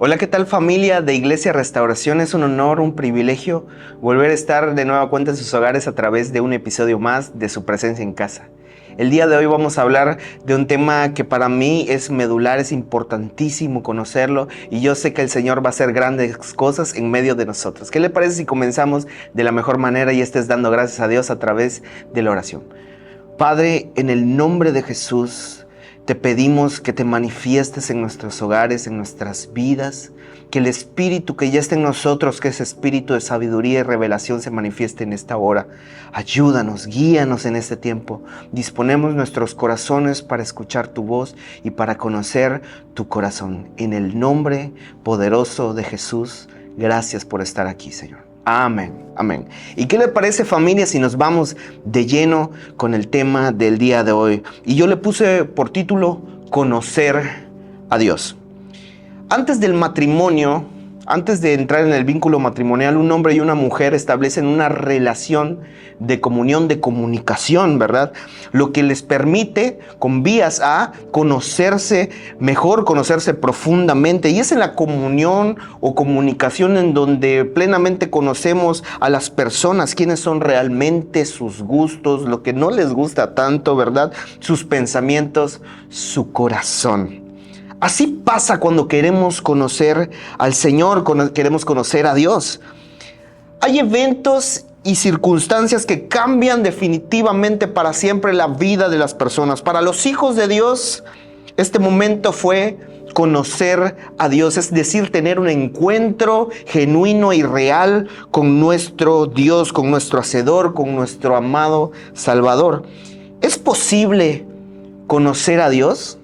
Hola, ¿qué tal familia de Iglesia Restauración? Es un honor, un privilegio volver a estar de nueva cuenta en sus hogares a través de un episodio más de Su Presencia en Casa. El día de hoy vamos a hablar de un tema que para mí es medular, es importantísimo conocerlo y yo sé que el Señor va a hacer grandes cosas en medio de nosotros. ¿Qué le parece si comenzamos de la mejor manera y estés dando gracias a Dios a través de la oración? Padre, en el nombre de Jesús, te pedimos que te manifiestes en nuestros hogares, en nuestras vidas, que el Espíritu que ya está en nosotros, que ese Espíritu de sabiduría y revelación se manifieste en esta hora. Ayúdanos, guíanos en este tiempo. Disponemos nuestros corazones para escuchar tu voz y para conocer tu corazón. En el nombre poderoso de Jesús, gracias por estar aquí, Señor. Amén, amén. ¿Y qué le parece, familia, si nos vamos de lleno con el tema del día de hoy? Y yo le puse por título, Conocer a Dios. Antes del matrimonio, antes de entrar en el vínculo matrimonial, un hombre y una mujer establecen una relación de comunión, de comunicación, ¿verdad? Lo que les permite, con vías a conocerse mejor, conocerse profundamente. Y es en la comunión o comunicación en donde plenamente conocemos a las personas, quiénes son realmente, sus gustos, lo que no les gusta tanto, ¿verdad? Sus pensamientos, su corazón. Así pasa cuando queremos conocer al Señor, queremos conocer a Dios. Hay eventos y circunstancias que cambian definitivamente para siempre la vida de las personas. Para los hijos de Dios, este momento fue conocer a Dios, es decir, tener un encuentro genuino y real con nuestro Dios, con nuestro Hacedor, con nuestro amado Salvador. ¿Es posible conocer a Dios?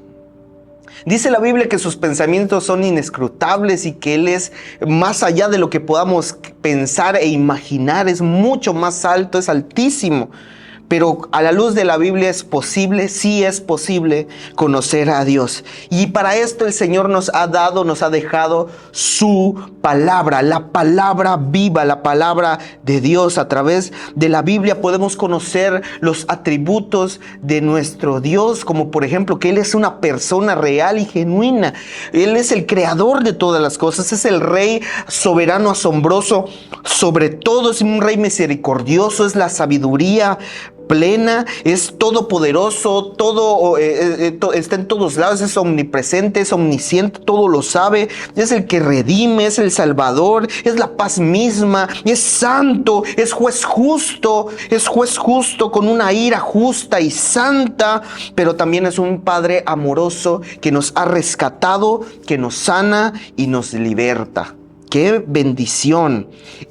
Dice la Biblia que sus pensamientos son inescrutables y que Él es más allá de lo que podamos pensar e imaginar, es mucho más alto, es altísimo. Pero a la luz de la Biblia es posible, sí es posible conocer a Dios. Y para esto el Señor nos ha dejado su palabra, la palabra viva, la palabra de Dios. A través de la Biblia podemos conocer los atributos de nuestro Dios, como por ejemplo que Él es una persona real y genuina. Él es el creador de todas las cosas, es el Rey soberano, asombroso, sobre todo es un Rey misericordioso, es la sabiduría plena, es todopoderoso, está en todos lados, es omnipresente, es omnisciente, todo lo sabe, es el que redime, es el Salvador, es la paz misma, es santo, es juez justo con una ira justa y santa, pero también es un Padre amoroso que nos ha rescatado, que nos sana y nos liberta. ¡Qué bendición!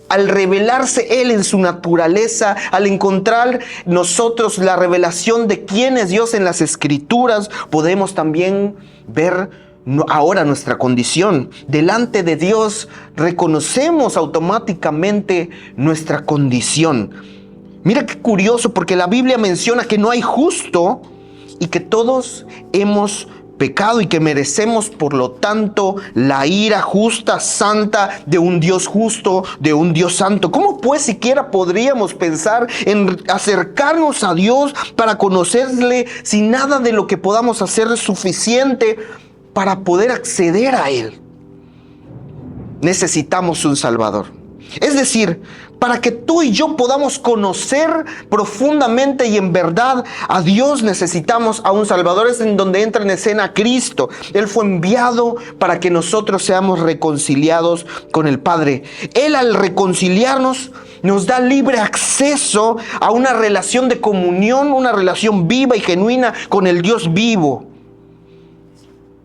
Al revelarse Él en su naturaleza, al encontrar nosotros la revelación de quién es Dios en las Escrituras, podemos también ver ahora nuestra condición. Delante de Dios reconocemos automáticamente nuestra condición. Mira qué curioso, porque la Biblia menciona que no hay justo y que todos hemos pecado y que merecemos por lo tanto la ira justa, santa de un Dios justo, de un Dios santo. ¿Cómo pues siquiera podríamos pensar en acercarnos a Dios para conocerle si nada de lo que podamos hacer es suficiente para poder acceder a Él? Necesitamos un Salvador. Es decir, para que tú y yo podamos conocer profundamente y en verdad a Dios, necesitamos a un Salvador. Es en donde entra en escena Cristo. Él fue enviado para que nosotros seamos reconciliados con el Padre. Él, al reconciliarnos, nos da libre acceso a una relación de comunión, una relación viva y genuina con el Dios vivo.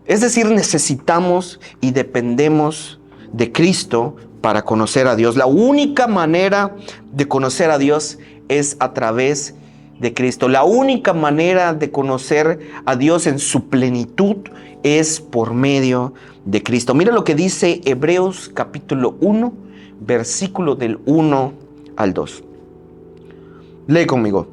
Es decir, necesitamos y dependemos de Cristo para conocer a Dios. La única manera de conocer a Dios es a través de Cristo. La única manera de conocer a Dios en su plenitud es por medio de Cristo. Mira lo que dice Hebreos capítulo 1, versículo del 1 al 2. Lee conmigo.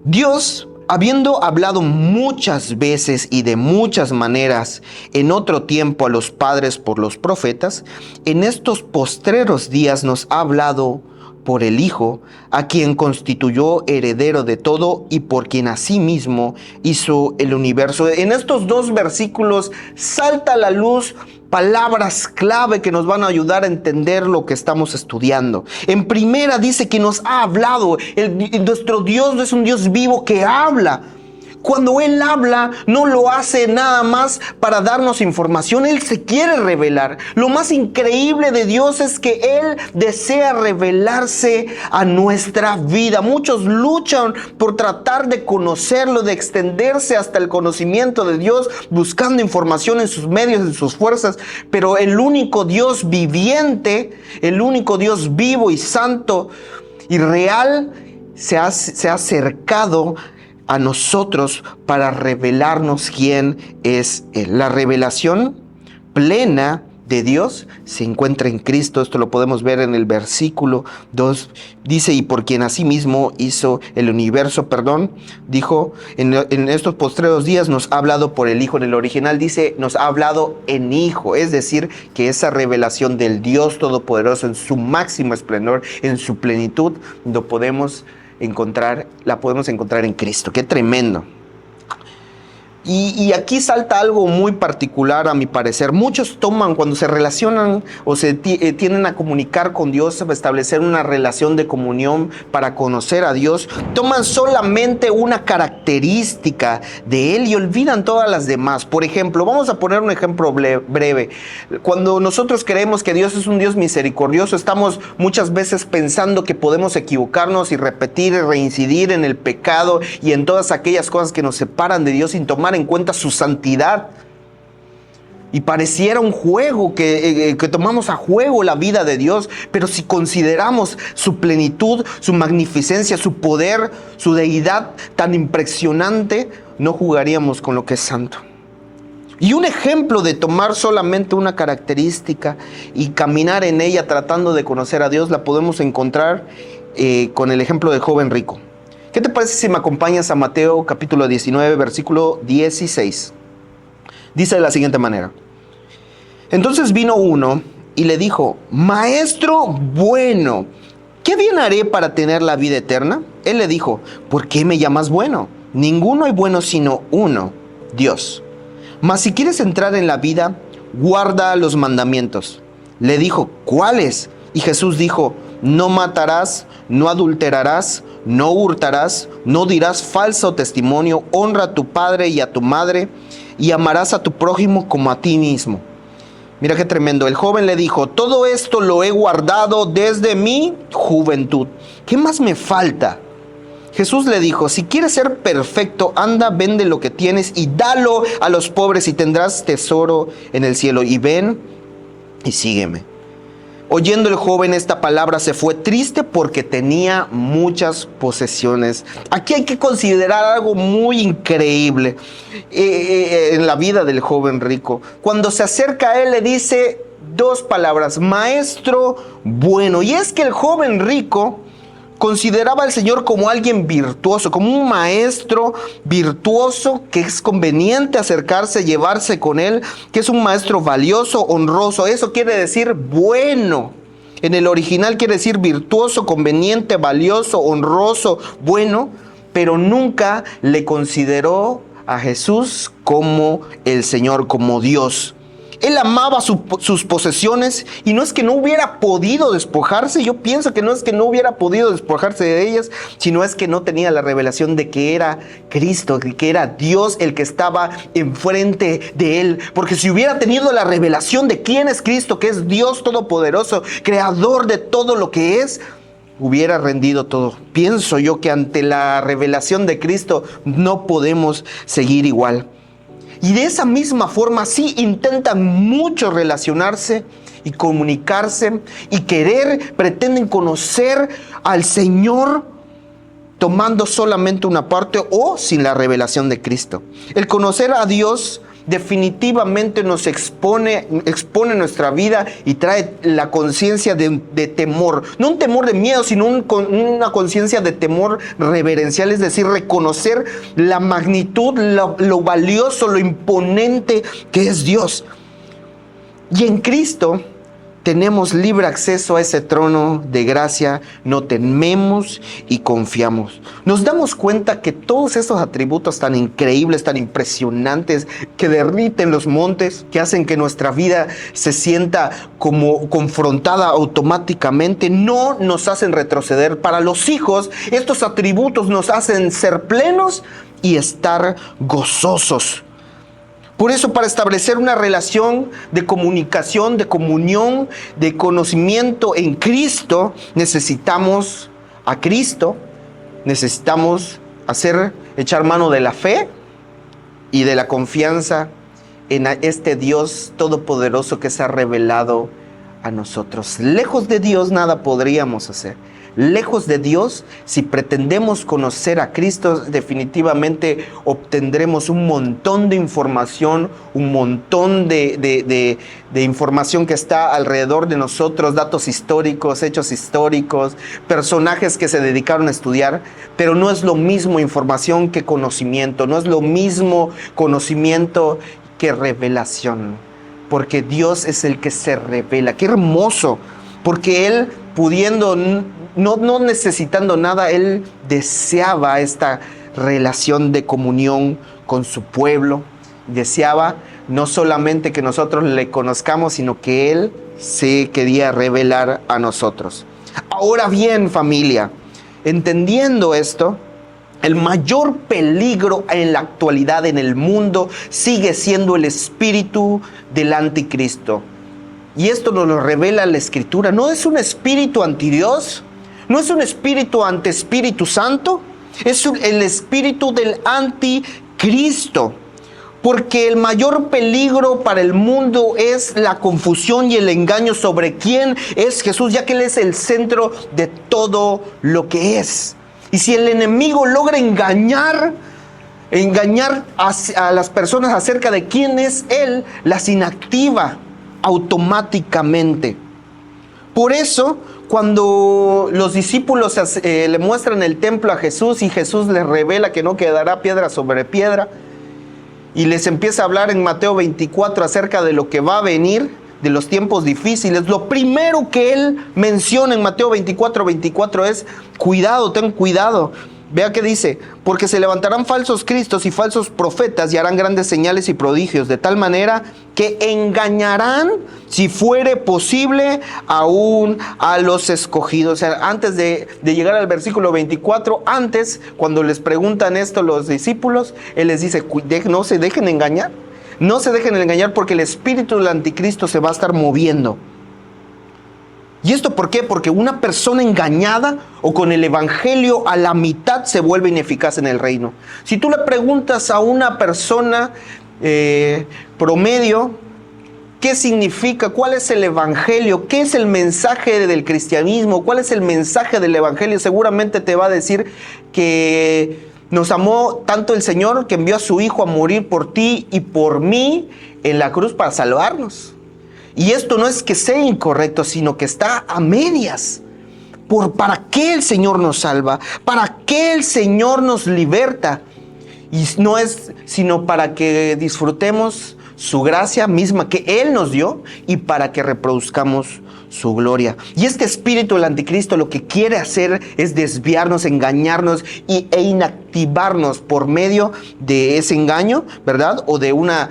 Dios, habiendo hablado muchas veces y de muchas maneras en otro tiempo a los padres por los profetas, en estos postreros días nos ha hablado por el Hijo, a quien constituyó heredero de todo y por quien asimismo hizo el universo. En estos dos versículos salta a la luz palabras clave que nos van a ayudar a entender lo que estamos estudiando. En primera dice que nos ha hablado. Nuestro Dios no es un Dios vivo que habla. Cuando Él habla, no lo hace nada más para darnos información. Él se quiere revelar. Lo más increíble de Dios es que Él desea revelarse a nuestra vida. Muchos luchan por tratar de conocerlo, de extenderse hasta el conocimiento de Dios, buscando información en sus medios, en sus fuerzas. Pero el único Dios viviente, el único Dios vivo y santo y real, se ha acercado a nosotros para revelarnos quién es Él. La revelación plena de Dios se encuentra en Cristo. Esto lo podemos ver en el versículo 2. Dice, y por quien asimismo hizo el universo, dijo, en estos postreros días nos ha hablado por el Hijo. En el original dice, nos ha hablado en Hijo. Es decir, que esa revelación del Dios Todopoderoso en su máximo esplendor, en su plenitud, la podemos encontrar en Cristo. ¡Qué tremendo! Y aquí salta algo muy particular a mi parecer. Muchos toman, cuando se relacionan o se tienden a comunicar con Dios, a establecer una relación de comunión para conocer a Dios, toman solamente una característica de Él y olvidan todas las demás. Por ejemplo, vamos a poner un ejemplo breve. Cuando nosotros creemos que Dios es un Dios misericordioso, estamos muchas veces pensando que podemos equivocarnos y repetir y reincidir en el pecado y en todas aquellas cosas que nos separan de Dios sin tomar en cuenta su santidad. Y pareciera un juego que tomamos a juego la vida de Dios, pero si consideramos su plenitud, su magnificencia, su poder, su deidad tan impresionante, no jugaríamos con lo que es santo. Y un ejemplo de tomar solamente una característica y caminar en ella tratando de conocer a Dios, la podemos encontrar con el ejemplo del joven rico. ¿Qué te parece si me acompañas a Mateo capítulo 19, versículo 16? Dice de la siguiente manera. Entonces vino uno y le dijo, Maestro bueno, ¿qué bien haré para tener la vida eterna? Él le dijo, ¿por qué me llamas bueno? Ninguno hay bueno sino uno, Dios. Mas si quieres entrar en la vida, guarda los mandamientos. Le dijo, ¿cuáles? Y Jesús dijo, no matarás, no adulterarás, no hurtarás, no dirás falso testimonio, honra a tu padre y a tu madre, y amarás a tu prójimo como a ti mismo. Mira qué tremendo. El joven le dijo, todo esto lo he guardado desde mi juventud. ¿Qué más me falta? Jesús le dijo, si quieres ser perfecto, anda, vende lo que tienes y dalo a los pobres y tendrás tesoro en el cielo. Y ven y sígueme. Oyendo el joven esta palabra se fue triste porque tenía muchas posesiones. Aquí hay que considerar algo muy increíble en la vida del joven rico. Cuando se acerca a él le dice dos palabras, Maestro bueno. Y es que el joven rico consideraba al Señor como alguien virtuoso, como un maestro virtuoso que es conveniente acercarse, llevarse con él, que es un maestro valioso, honroso. Eso quiere decir bueno. En el original quiere decir virtuoso, conveniente, valioso, honroso, bueno, pero nunca le consideró a Jesús como el Señor, como Dios. Él amaba sus posesiones y no es que no hubiera podido despojarse. Yo pienso que no es que no hubiera podido despojarse de ellas, sino es que no tenía la revelación de que era Cristo, que era Dios el que estaba enfrente de él. Porque si hubiera tenido la revelación de quién es Cristo, que es Dios Todopoderoso, creador de todo lo que es, hubiera rendido todo. Pienso yo que ante la revelación de Cristo no podemos seguir igual. Y de esa misma forma sí intentan mucho relacionarse y comunicarse y pretenden conocer al Señor tomando solamente una parte o sin la revelación de Cristo. El conocer a Dios definitivamente nos expone nuestra vida y trae la conciencia de temor. No un temor de miedo, sino una conciencia de temor reverencial, es decir, reconocer la magnitud, lo valioso, lo imponente que es Dios. Y en Cristo tenemos libre acceso a ese trono de gracia, no tememos y confiamos. Nos damos cuenta que todos esos atributos tan increíbles, tan impresionantes, que derriten los montes, que hacen que nuestra vida se sienta como confrontada automáticamente, no nos hacen retroceder. Para los hijos, estos atributos nos hacen ser plenos y estar gozosos. Por eso, para establecer una relación de comunicación, de comunión, de conocimiento en Cristo, necesitamos a Cristo, necesitamos echar mano de la fe y de la confianza en este Dios todopoderoso que se ha revelado a nosotros. Lejos de Dios nada podríamos hacer. Lejos de Dios, si pretendemos conocer a Cristo, definitivamente obtendremos un montón de información, un montón de información que está alrededor de nosotros, datos históricos, hechos históricos, personajes que se dedicaron a estudiar, pero no es lo mismo información que conocimiento, no es lo mismo conocimiento que revelación, porque Dios es el que se revela. ¡Qué hermoso! Porque Él, pudiendo, no necesitando nada, Él deseaba esta relación de comunión con su pueblo. Deseaba no solamente que nosotros le conozcamos, sino que Él se quería revelar a nosotros. Ahora bien, familia, entendiendo esto, el mayor peligro en la actualidad en el mundo sigue siendo el espíritu del anticristo. Y esto nos lo revela la Escritura. No es un espíritu anti Dios, no es un espíritu ante Espíritu Santo, es el espíritu del anticristo. Porque el mayor peligro para el mundo es la confusión y el engaño sobre quién es Jesús, ya que Él es el centro de todo lo que es. Y si el enemigo logra engañar a las personas acerca de quién es Él, las inactiva automáticamente. Por eso, cuando los discípulos le muestran el templo a Jesús y Jesús les revela que no quedará piedra sobre piedra, y les empieza a hablar en Mateo 24 acerca de lo que va a venir, de los tiempos difíciles, lo primero que Él menciona en Mateo 24 es: cuidado, ten cuidado. Vea que dice: porque se levantarán falsos cristos y falsos profetas y harán grandes señales y prodigios, de tal manera que engañarán, si fuere posible, aún a los escogidos. O sea, antes de llegar al versículo 24, antes, cuando les preguntan esto los discípulos, Él les dice: no se dejen engañar. No se dejen engañar, porque el espíritu del anticristo se va a estar moviendo. ¿Y esto por qué? Porque una persona engañada o con el evangelio a la mitad se vuelve ineficaz en el reino. Si tú le preguntas a una persona promedio, ¿qué significa? ¿Cuál es el evangelio? ¿Qué es el mensaje del cristianismo? ¿Cuál es el mensaje del evangelio? Seguramente te va a decir que nos amó tanto el Señor que envió a su Hijo a morir por ti y por mí en la cruz para salvarnos. Y esto no es que sea incorrecto, sino que está a medias. ¿Para qué el Señor nos salva? ¿Para qué el Señor nos liberta? Y no es sino para que disfrutemos su gracia misma que Él nos dio y para que reproduzcamos su gloria. Y este espíritu del anticristo lo que quiere hacer es desviarnos, engañarnos e inactivarnos por medio de ese engaño, ¿verdad? O de una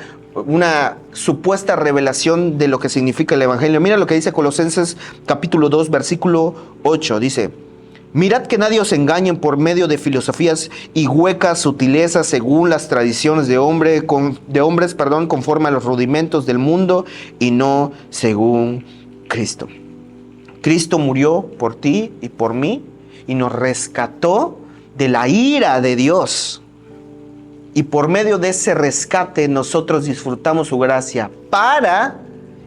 supuesta revelación de lo que significa el evangelio. Mira lo que dice Colosenses capítulo 2, versículo 8. Dice: mirad que nadie os engañe por medio de filosofías y huecas sutilezas según las tradiciones de hombres, conforme a los rudimentos del mundo y no según Cristo. Cristo murió por ti y por mí y nos rescató de la ira de Dios. Y por medio de ese rescate nosotros disfrutamos su gracia para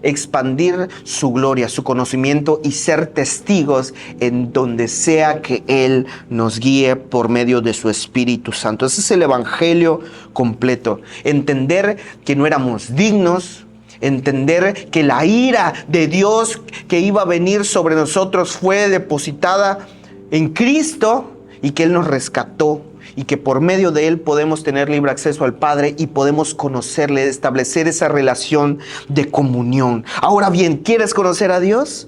expandir su gloria, su conocimiento y ser testigos en donde sea que Él nos guíe por medio de su Espíritu Santo. Ese es el evangelio completo. Entender que no éramos dignos, entender que la ira de Dios que iba a venir sobre nosotros fue depositada en Cristo y que Él nos rescató y que por medio de Él podemos tener libre acceso al Padre y podemos conocerle, establecer esa relación de comunión. Ahora bien, ¿quieres conocer a Dios?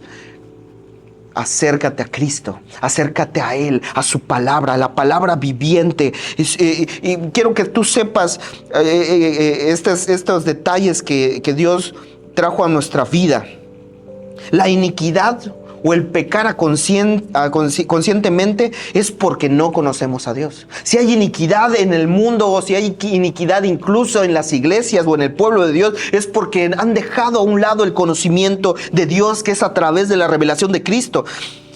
Acércate a Cristo, acércate a Él, a su palabra, a la palabra viviente. Y quiero que tú sepas estos detalles que Dios trajo a nuestra vida. La iniquidad o el pecar conscientemente es porque no conocemos a Dios. Si hay iniquidad en el mundo o si hay iniquidad incluso en las iglesias o en el pueblo de Dios, es porque han dejado a un lado el conocimiento de Dios, que es a través de la revelación de Cristo.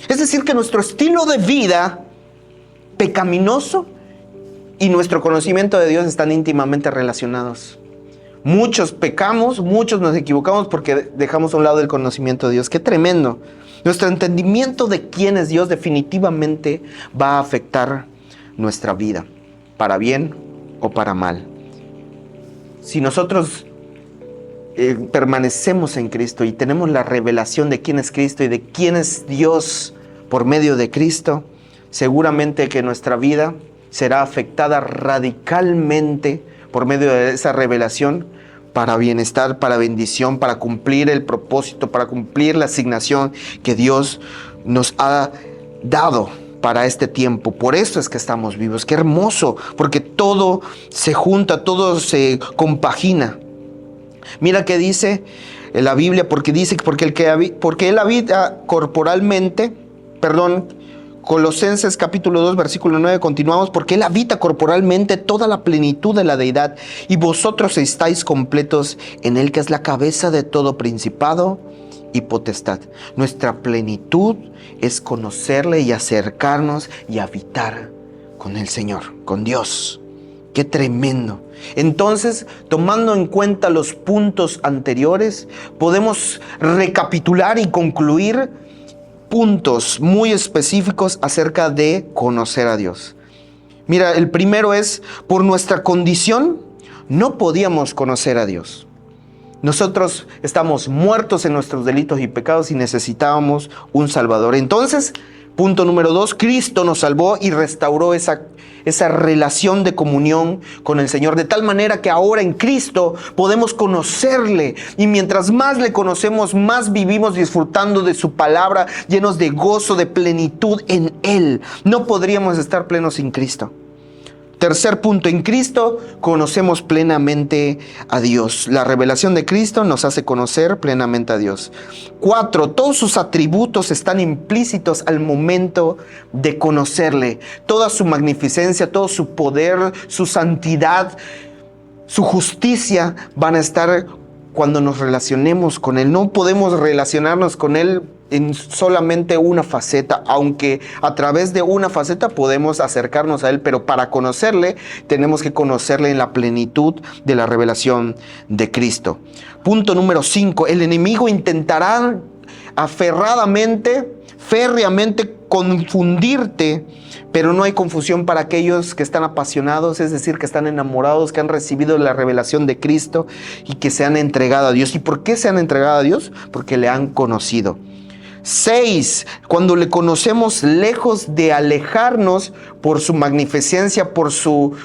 Es decir, que nuestro estilo de vida pecaminoso y nuestro conocimiento de Dios están íntimamente relacionados. Muchos pecamos, muchos nos equivocamos porque dejamos a un lado el conocimiento de Dios. ¡Qué tremendo! Nuestro entendimiento de quién es Dios definitivamente va a afectar nuestra vida, para bien o para mal. Si nosotros permanecemos en Cristo y tenemos la revelación de quién es Cristo y de quién es Dios por medio de Cristo, seguramente que nuestra vida será afectada radicalmente por medio de esa revelación, para bienestar, para bendición, para cumplir el propósito, para cumplir la asignación que Dios nos ha dado para este tiempo. Por eso es que estamos vivos. Qué hermoso, porque todo se junta, todo se compagina. Mira qué dice la Biblia, porque dice porque Él habita corporalmente, Colosenses capítulo 2 versículo 9, continuamos, porque Él habita corporalmente toda la plenitud de la deidad, y vosotros estáis completos en Él, que es la cabeza de todo principado y potestad. Nuestra plenitud es conocerle y acercarnos y habitar con el Señor, con Dios. ¡Qué tremendo! Entonces, tomando en cuenta los puntos anteriores, podemos recapitular y concluir puntos muy específicos acerca de conocer a Dios. Mira, el primero es, por nuestra condición, no podíamos conocer a Dios. Nosotros estamos muertos en nuestros delitos y pecados y necesitábamos un Salvador. Entonces, punto número 2, Cristo nos salvó y restauró esa relación de comunión con el Señor, de tal manera que ahora en Cristo podemos conocerle, y mientras más le conocemos, más vivimos disfrutando de su palabra, llenos de gozo, de plenitud en Él. No podríamos estar plenos sin Cristo. Tercer punto, en Cristo conocemos plenamente a Dios. La revelación de Cristo nos hace conocer plenamente a Dios. 4, todos sus atributos están implícitos al momento de conocerle. Toda su magnificencia, todo su poder, su santidad, su justicia van a estar cuando nos relacionemos con Él. No podemos relacionarnos con Él en solamente una faceta, aunque a través de una faceta podemos acercarnos a Él, pero para conocerle tenemos que conocerle en la plenitud de la revelación de Cristo. Punto número 5, el enemigo intentará férreamente confundirte, pero no hay confusión para aquellos que están apasionados, es decir, que están enamorados, que han recibido la revelación de Cristo y que se han entregado a Dios. ¿Y por qué se han entregado a Dios? Porque le han conocido. 6, cuando le conocemos, lejos de alejarnos por su magnificencia, por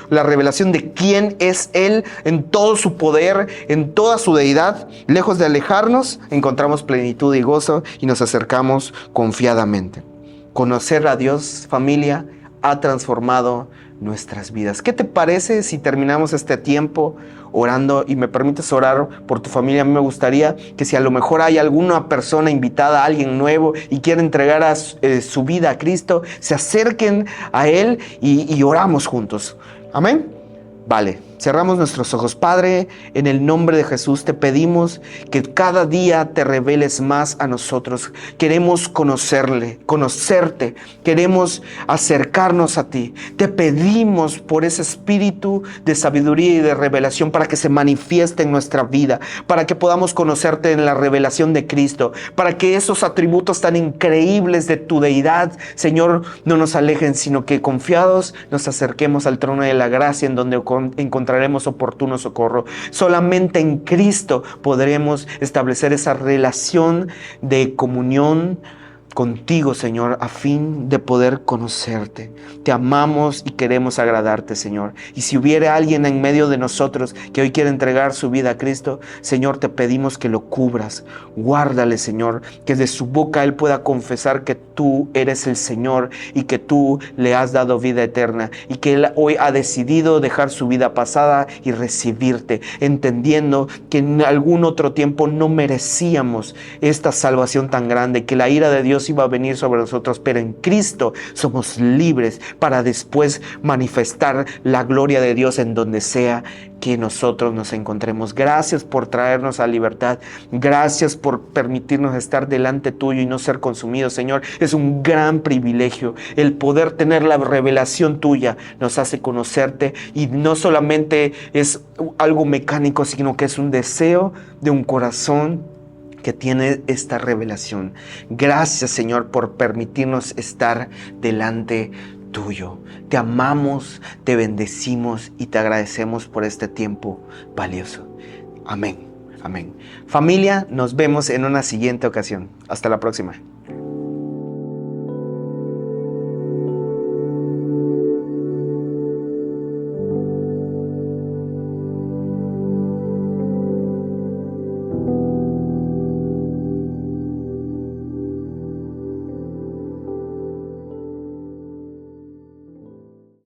la revelación de quién es Él en todo su poder, en toda su deidad, lejos de alejarnos, encontramos plenitud y gozo y nos acercamos confiadamente. Conocer a Dios, familia, ha transformado nuestras vidas. ¿Qué te parece si terminamos este tiempo orando y me permites orar por tu familia? A mí me gustaría que si a lo mejor hay alguna persona invitada, alguien nuevo y quiere entregar su vida a Cristo, se acerquen a Él y oramos juntos. Amén. Vale, cerramos nuestros ojos. Padre, en el nombre de Jesús te pedimos que cada día te reveles más a nosotros. Queremos conocerte, queremos acercarnos a ti. Te pedimos por ese espíritu de sabiduría y de revelación para que se manifieste en nuestra vida, para que podamos conocerte en la revelación de Cristo, para que esos atributos tan increíbles de tu deidad, Señor, no nos alejen, sino que confiados nos acerquemos al trono de la gracia, en donde encontraremos oportuno socorro. Solamente en Cristo podremos establecer esa relación de comunión, contigo, Señor, a fin de poder conocerte. Te amamos y queremos agradarte, Señor. Y si hubiera alguien en medio de nosotros que hoy quiere entregar su vida a Cristo, Señor, te pedimos que lo cubras. Guárdale, Señor, que de su boca Él pueda confesar que tú eres el Señor y que tú le has dado vida eterna y que Él hoy ha decidido dejar su vida pasada y recibirte, entendiendo que en algún otro tiempo no merecíamos esta salvación tan grande, que la ira de Dios iba a venir sobre nosotros, pero en Cristo somos libres para después manifestar la gloria de Dios en donde sea que nosotros nos encontremos. Gracias por traernos a libertad. Gracias por permitirnos estar delante tuyo y no ser consumidos, Señor. Es un gran privilegio el poder tener la revelación tuya. Nos hace conocerte y no solamente es algo mecánico, sino que es un deseo de un corazón que tiene esta revelación. Gracias, Señor, por permitirnos estar delante tuyo. Te amamos, te bendecimos y te agradecemos por este tiempo valioso. Amén. Amén. Familia, nos vemos en una siguiente ocasión. Hasta la próxima.